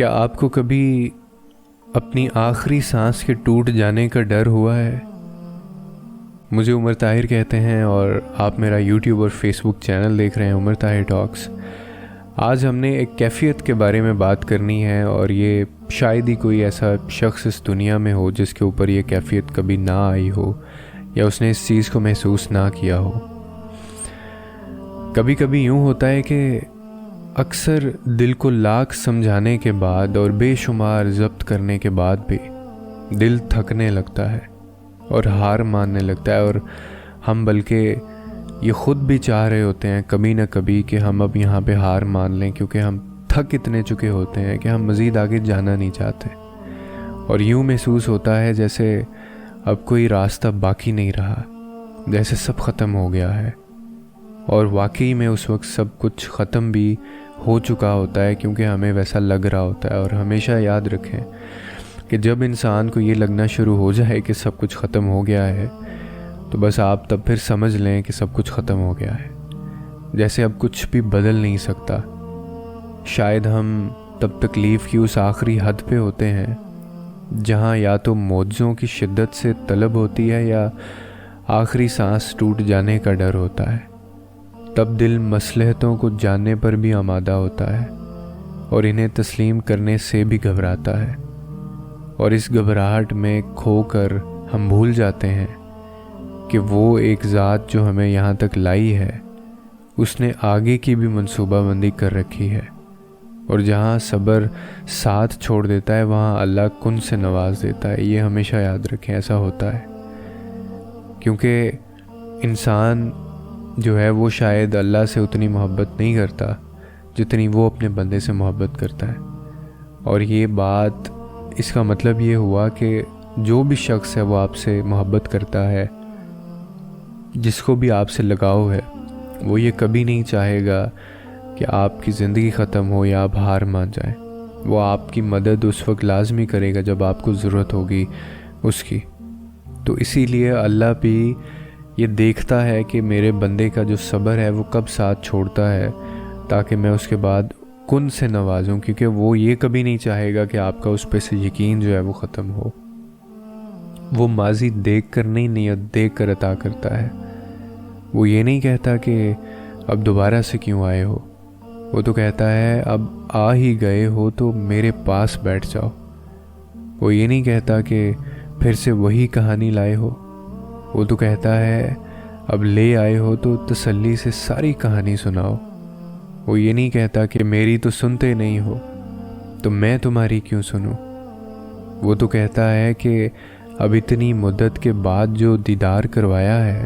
کیا آپ کو کبھی اپنی آخری سانس کے ٹوٹ جانے کا ڈر ہوا ہے؟ مجھے عمر طاہر کہتے ہیں اور آپ میرا یوٹیوب اور فیس بک چینل دیکھ رہے ہیں عمر طاہر ٹاکس۔ آج ہم نے ایک کیفیت کے بارے میں بات کرنی ہے، اور یہ شاید ہی کوئی ایسا شخص اس دنیا میں ہو جس کے اوپر یہ کیفیت کبھی نہ آئی ہو یا اس نے اس چیز کو محسوس نہ کیا ہو۔ کبھی کبھی یوں ہوتا ہے کہ اکثر دل کو لاکھ سمجھانے کے بعد اور بے شمار ضبط کرنے کے بعد بھی دل تھکنے لگتا ہے اور ہار ماننے لگتا ہے، اور ہم بلکہ یہ خود بھی چاہ رہے ہوتے ہیں کبھی نہ کبھی کہ ہم اب یہاں پہ ہار مان لیں، کیونکہ ہم تھک اتنے چکے ہوتے ہیں کہ ہم مزید آگے جانا نہیں چاہتے، اور یوں محسوس ہوتا ہے جیسے اب کوئی راستہ باقی نہیں رہا، جیسے سب ختم ہو گیا ہے۔ اور واقعی میں اس وقت سب کچھ ختم بھی ہو چکا ہوتا ہے، کیونکہ ہمیں ویسا لگ رہا ہوتا ہے۔ اور ہمیشہ یاد رکھیں کہ جب انسان کو یہ لگنا شروع ہو جائے کہ سب کچھ ختم ہو گیا ہے، تو بس آپ تب پھر سمجھ لیں کہ سب کچھ ختم ہو گیا ہے، جیسے اب کچھ بھی بدل نہیں سکتا۔ شاید ہم تب تکلیف کی اس آخری حد پہ ہوتے ہیں جہاں یا تو معجزوں کی شدت سے طلب ہوتی ہے یا آخری سانس ٹوٹ جانے کا ڈر ہوتا ہے۔ تب دل مصلحتوں کو جاننے پر بھی آمادہ ہوتا ہے اور انہیں تسلیم کرنے سے بھی گھبراتا ہے، اور اس گھبراہٹ میں کھو کر ہم بھول جاتے ہیں کہ وہ ایک ذات جو ہمیں یہاں تک لائی ہے، اس نے آگے کی بھی منصوبہ بندی کر رکھی ہے، اور جہاں صبر ساتھ چھوڑ دیتا ہے وہاں اللہ کن سے نواز دیتا ہے۔ یہ ہمیشہ یاد رکھیں، ایسا ہوتا ہے، کیونکہ انسان جو ہے وہ شاید اللہ سے اتنی محبت نہیں کرتا جتنی وہ اپنے بندے سے محبت کرتا ہے۔ اور یہ بات، اس کا مطلب یہ ہوا کہ جو بھی شخص ہے وہ آپ سے محبت کرتا ہے، جس کو بھی آپ سے لگاؤ ہے، وہ یہ کبھی نہیں چاہے گا کہ آپ کی زندگی ختم ہو یا آپ ہار مان جائیں۔ وہ آپ کی مدد اس وقت لازمی کرے گا جب آپ کو ضرورت ہوگی اس کی۔ تو اسی لیے اللہ بھی یہ دیکھتا ہے کہ میرے بندے کا جو صبر ہے وہ کب ساتھ چھوڑتا ہے، تاکہ میں اس کے بعد کن سے نوازوں، کیونکہ وہ یہ کبھی نہیں چاہے گا کہ آپ کا اس پہ سے یقین جو ہے وہ ختم ہو۔ وہ ماضی دیکھ کر نہیں، نیت دیکھ کر عطا کرتا ہے۔ وہ یہ نہیں کہتا کہ اب دوبارہ سے کیوں آئے ہو، وہ تو کہتا ہے اب آ ہی گئے ہو تو میرے پاس بیٹھ جاؤ۔ وہ یہ نہیں کہتا کہ پھر سے وہی کہانی لائے ہو، وہ تو کہتا ہے اب لے آئے ہو تو تسلی سے ساری کہانی سناؤ۔ وہ یہ نہیں کہتا کہ میری تو سنتے نہیں ہو تو میں تمہاری کیوں سنوں۔ وہ تو کہتا ہے کہ اب اتنی مدت کے بعد جو دیدار کروایا ہے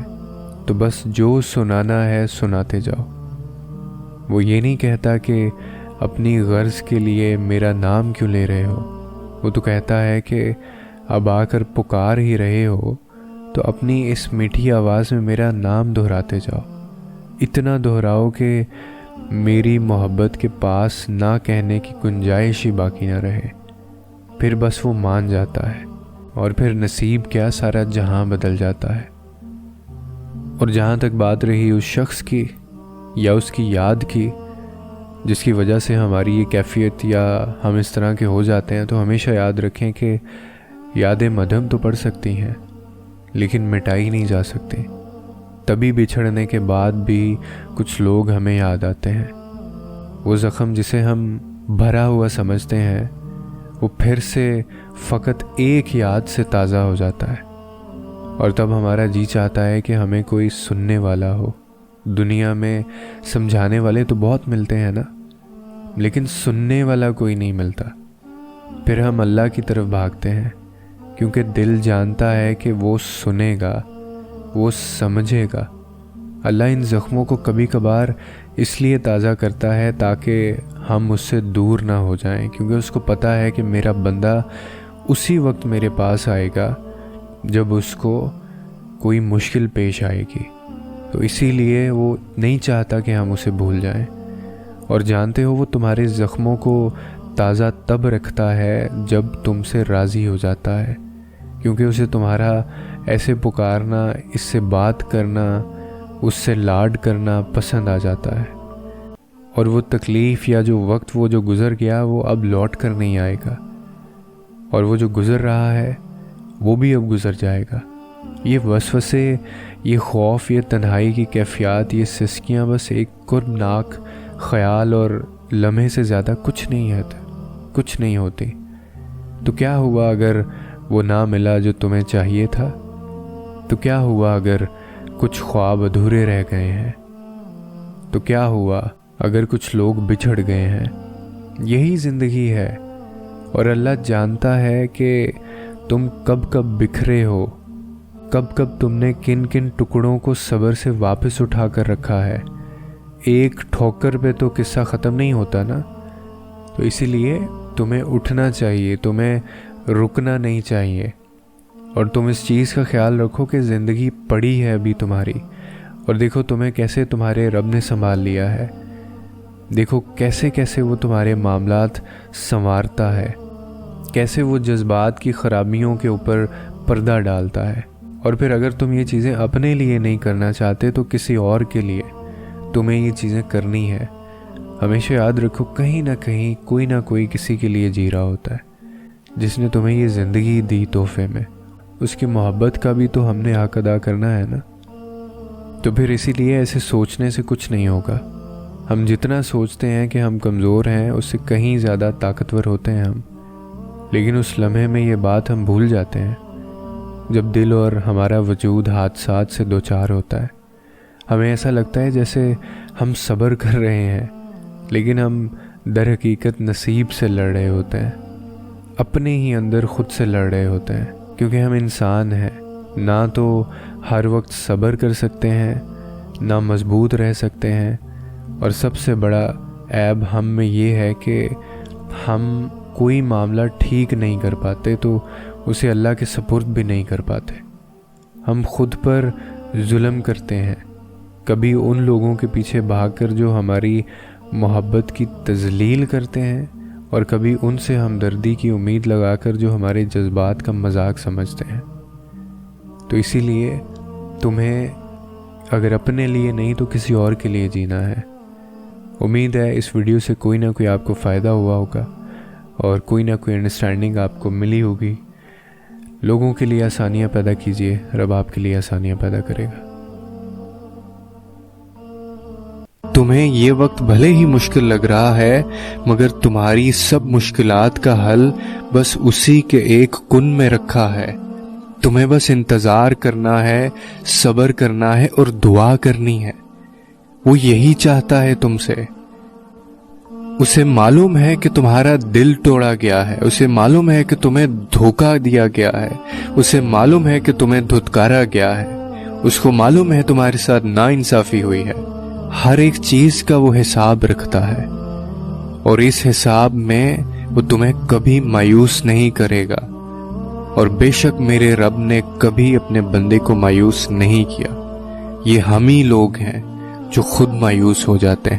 تو بس جو سنانا ہے سناتے جاؤ۔ وہ یہ نہیں کہتا کہ اپنی غرض کے لیے میرا نام کیوں لے رہے ہو، وہ تو کہتا ہے کہ اب آ کر پکار ہی رہے ہو تو اپنی اس میٹھی آواز میں میرا نام دہراتے جاؤ، اتنا دہراؤ کہ میری محبت کے پاس نہ کہنے کی گنجائش ہی باقی نہ رہے۔ پھر بس وہ مان جاتا ہے، اور پھر نصیب کیا سارا جہاں بدل جاتا ہے۔ اور جہاں تک بات رہی اس شخص کی یا اس کی یاد کی جس کی وجہ سے ہماری یہ کیفیت یا ہم اس طرح کے ہو جاتے ہیں، تو ہمیشہ یاد رکھیں کہ یادیں مدھم تو پڑ سکتی ہیں لیکن مٹائی نہیں جا سکتی۔ تبھی بچھڑنے کے بعد بھی کچھ لوگ ہمیں یاد آتے ہیں۔ وہ زخم جسے ہم بھرا ہوا سمجھتے ہیں وہ پھر سے فقط ایک یاد سے تازہ ہو جاتا ہے، اور تب ہمارا جی چاہتا ہے کہ ہمیں کوئی سننے والا ہو۔ دنیا میں سمجھانے والے تو بہت ملتے ہیں نا، لیکن سننے والا کوئی نہیں ملتا۔ پھر ہم اللہ کی طرف بھاگتے ہیں، کیونکہ دل جانتا ہے کہ وہ سنے گا، وہ سمجھے گا۔ اللہ ان زخموں کو کبھی کبھار اس لیے تازہ کرتا ہے تاکہ ہم اس سے دور نہ ہو جائیں، کیونکہ اس کو پتہ ہے کہ میرا بندہ اسی وقت میرے پاس آئے گا جب اس کو کوئی مشکل پیش آئے گی۔ تو اسی لیے وہ نہیں چاہتا کہ ہم اسے بھول جائیں۔ اور جانتے ہو وہ تمہارے زخموں کو تازہ تب رکھتا ہے جب تم سے راضی ہو جاتا ہے، کیونکہ اسے تمہارا ایسے پکارنا، اس سے بات کرنا، اس سے لاڈ کرنا پسند آ جاتا ہے۔ اور وہ تکلیف یا جو وقت وہ جو گزر گیا وہ اب لوٹ کر نہیں آئے گا، اور وہ جو گزر رہا ہے وہ بھی اب گزر جائے گا۔ یہ وسوسے، یہ خوف، یہ تنہائی کی کیفیات، یہ سسکیاں بس ایک کربناک خیال اور لمحے سے زیادہ کچھ نہیں ہوتی۔ تو کیا ہوا اگر وہ نہ ملا جو تمہیں چاہیے تھا؟ تو کیا ہوا اگر کچھ خواب ادھورے رہ گئے ہیں؟ تو کیا ہوا اگر کچھ لوگ بچھڑ گئے ہیں؟ یہی زندگی ہے، اور اللہ جانتا ہے کہ تم کب کب بکھرے ہو، کب تم نے کن کن ٹکڑوں کو صبر سے واپس اٹھا کر رکھا ہے۔ ایک ٹھوکر پہ تو قصہ ختم نہیں ہوتا نا۔ تو اسی لیے تمہیں اٹھنا چاہیے، تمہیں رکنا نہیں چاہیے، اور تم اس چیز کا خیال رکھو کہ زندگی پڑی ہے ابھی تمہاری، اور دیکھو تمہیں کیسے تمہارے رب نے سنبھال لیا ہے، دیکھو کیسے وہ تمہارے معاملات سنوارتا ہے، کیسے وہ جذبات کی خرابیوں کے اوپر پردہ ڈالتا ہے۔ اور پھر اگر تم یہ چیزیں اپنے لیے نہیں کرنا چاہتے تو کسی اور کے لیے تمہیں یہ چیزیں کرنی ہے۔ ہمیشہ یاد رکھو کہیں نہ کہیں کوئی نہ کوئی کسی کے لیے جی رہا ہوتا ہے، جس نے تمہیں یہ زندگی دی تحفے میں، اس کی محبت کا بھی تو ہم نے حق ادا کرنا ہے نا۔ تو پھر اسی لیے ایسے سوچنے سے کچھ نہیں ہوگا۔ ہم جتنا سوچتے ہیں کہ ہم کمزور ہیں اس سے کہیں زیادہ طاقتور ہوتے ہیں ہم، لیکن اس لمحے میں یہ بات ہم بھول جاتے ہیں جب دل اور ہمارا وجود حادثات سے دوچار ہوتا ہے۔ ہمیں ایسا لگتا ہے جیسے ہم صبر کر رہے ہیں، لیکن ہم در حقیقت نصیب سے لڑ رہے ہوتے ہیں، اپنے ہی اندر خود سے لڑ رہے ہوتے ہیں، کیونکہ ہم انسان ہیں، نہ تو ہر وقت صبر کر سکتے ہیں، نہ مضبوط رہ سکتے ہیں، اور سب سے بڑا عیب ہم میں یہ ہے کہ ہم کوئی معاملہ ٹھیک نہیں کر پاتے تو اسے اللہ کے سپرد بھی نہیں کر پاتے۔ ہم خود پر ظلم کرتے ہیں، کبھی ان لوگوں کے پیچھے بھاگ کر جو ہماری محبت کی تذلیل کرتے ہیں، اور کبھی ان سے ہمدردی کی امید لگا کر جو ہمارے جذبات کا مذاق سمجھتے ہیں۔ تو اسی لیے تمہیں اگر اپنے لیے نہیں تو کسی اور کے لیے جینا ہے۔ امید ہے اس ویڈیو سے کوئی نہ کوئی آپ کو فائدہ ہوا ہوگا، اور کوئی نہ کوئی انڈرسٹینڈنگ آپ کو ملی ہوگی۔ لوگوں کے لیے آسانیاں پیدا کیجیے، رب آپ کے لیے آسانیاں پیدا کرے گا۔ تمہیں یہ وقت بھلے ہی مشکل لگ رہا ہے، مگر تمہاری سب مشکلات کا حل بس اسی کے ایک کن میں رکھا ہے۔ تمہیں بس انتظار کرنا ہے، صبر کرنا ہے اور دعا کرنی ہے۔ وہ یہی چاہتا ہے تم سے۔ اسے معلوم ہے کہ تمہارا دل توڑا گیا ہے، اسے معلوم ہے کہ تمہیں دھوکہ دیا گیا ہے، اسے معلوم ہے کہ تمہیں دھتکارا گیا ہے، اس کو معلوم ہے تمہارے ساتھ ناانصافی ہوئی ہے۔ ہر ایک چیز کا وہ حساب رکھتا ہے، اور اس حساب میں وہ تمہیں کبھی مایوس نہیں کرے گا۔ اور بے شک میرے رب نے کبھی اپنے بندے کو مایوس نہیں کیا۔ یہ ہم ہی لوگ ہیں جو خود مایوس ہو جاتے ہیں۔